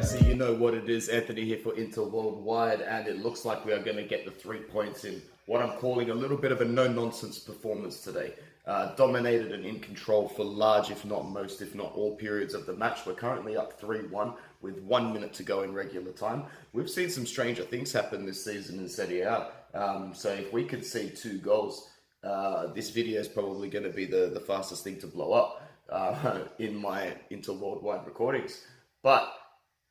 ragazzi, you know what it is. Anthony here for Inter Worldwide, and it looks like we are going to get the 3 points in what I'm calling a little bit of a no-nonsense performance today. Dominated and in control for large, if not most, if not all periods of the match. We're currently up 3-1 with 1 minute to go in regular time. We've seen some stranger things happen this season in Serie A. So if we could see 2 goals, this video is probably going to be the fastest thing to blow up in my Inter Worldwide recordings. But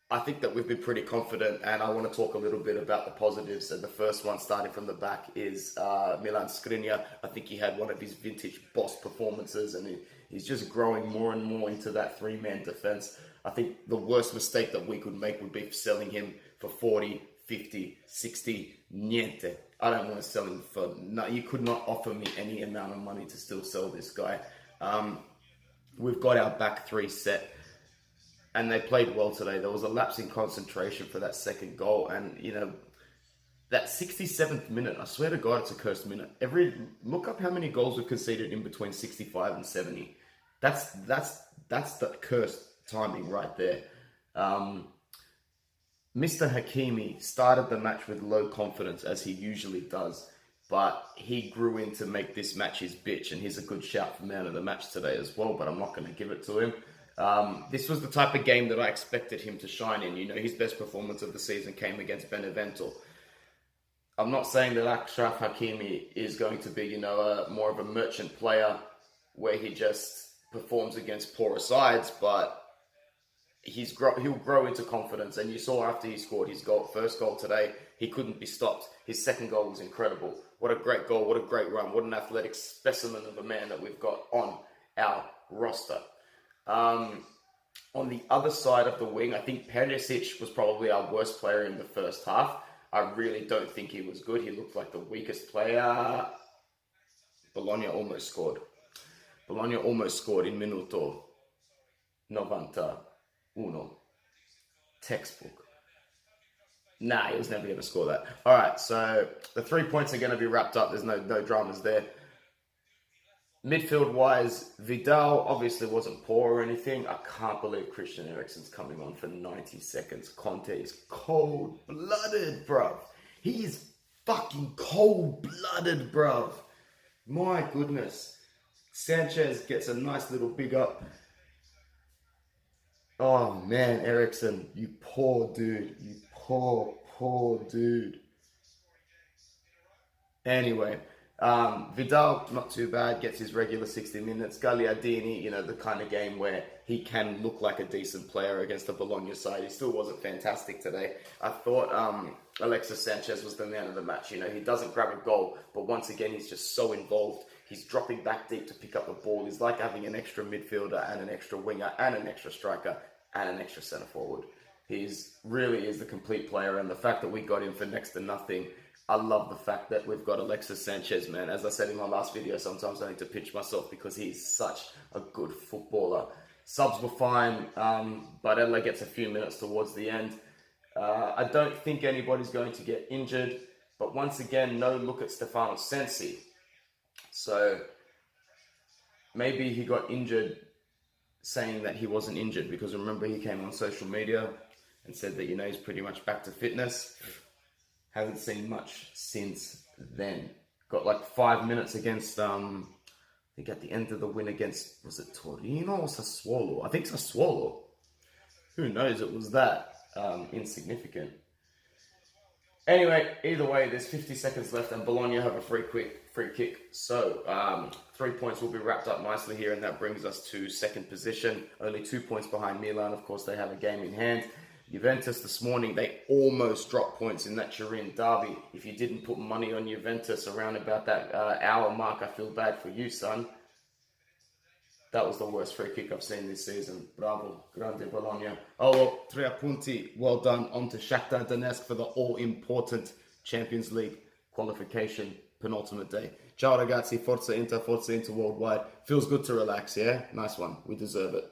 I think that we've been pretty confident, and I want to talk a little bit about the positives. And the first one, starting from the back, is Milan Skriniar. I think he had one of his vintage boss performances, and he's just growing more and more into that 3-man defense. I think the worst mistake that we could make would be selling him for 40, 50, 60, niente. I don't want to sell him for, no, you could not offer me any amount of money to still sell this guy. We've got our back 3 set. And they played well today. There was a lapse in concentration for that second goal. And, you know, that 67th minute, I swear to God, it's a cursed minute. Look up how many goals we've conceded in between 65 and 70. That's the cursed timing right there. Mr. Hakimi started the match with low confidence, as he usually does. But he grew in to make this match his bitch. And he's a good shout for man of the match today as well. But I'm not going to give it to him. This was the type of game that I expected him to shine in. You know, his best performance of the season came against Benevento. I'm not saying that Achraf Hakimi is going to be, you know, more of a merchant player where he just performs against poorer sides, but he'll grow into confidence. And you saw after he scored his first goal today, he couldn't be stopped. His second goal was incredible. What a great goal, what a great run, what an athletic specimen of a man that we've got on our roster. On the other side of the wing, I think Perisic was probably our worst player in the first half. I really don't think he was good. He looked like the weakest player. Bologna almost scored. Bologna almost scored in minuto 91. Textbook. Nah, he was never going to score that. All right, so the 3 points are going to be wrapped up. There's no dramas there. Midfield-wise, Vidal obviously wasn't poor or anything. I can't believe Christian Eriksen's coming on for 90 seconds. Conte is cold-blooded, bruv. He is fucking cold-blooded, bruv. My goodness. Sanchez gets a nice little big up. Oh, man, Eriksen, you poor dude. You poor dude. Anyway. Vidal, not too bad, gets his regular 60 minutes. Gagliardini, you know, the kind of game where he can look like a decent player against the Bologna side. He still wasn't fantastic today. I thought Alexis Sanchez was the man of the match. You know, he doesn't grab a goal, but once again, he's just so involved. He's dropping back deep to pick up the ball. He's like having an extra midfielder and an extra winger and an extra striker and an extra centre forward. He's really is the complete player, and the fact that we got him for next to nothing, I love the fact that we've got Alexis Sanchez, man. As I said in my last video, sometimes I need to pinch myself because he's such a good footballer. Subs were fine. Barella gets a few minutes towards the end. I don't think anybody's going to get injured. But once again, no look at Stefano Sensi. So maybe he got injured saying that he wasn't injured. Because remember, he came on social media and said that, you know, he's pretty much back to fitness. Hasn't seen much since then. Got like 5 minutes against, I think at the end of the win against, was it Torino or Sassuolo? I think Sassuolo. Who knows, it was that insignificant. Anyway, either way, there's 50 seconds left and Bologna have a free kick. So 3 points will be wrapped up nicely here, and that brings us to second position. Only 2 points behind Milan. Of course, they have a game in hand. Juventus this morning, they almost dropped points in that Turin derby. If you didn't put money on Juventus around about that hour mark, I feel bad for you, son. That was the worst free kick I've seen this season. Bravo, grande Bologna. Oh, well, 3 punti. Well done. On to Shakhtar Donetsk for the all-important Champions League qualification penultimate day. Ciao ragazzi, Forza Inter Worldwide. Feels good to relax, yeah? Nice one. We deserve it.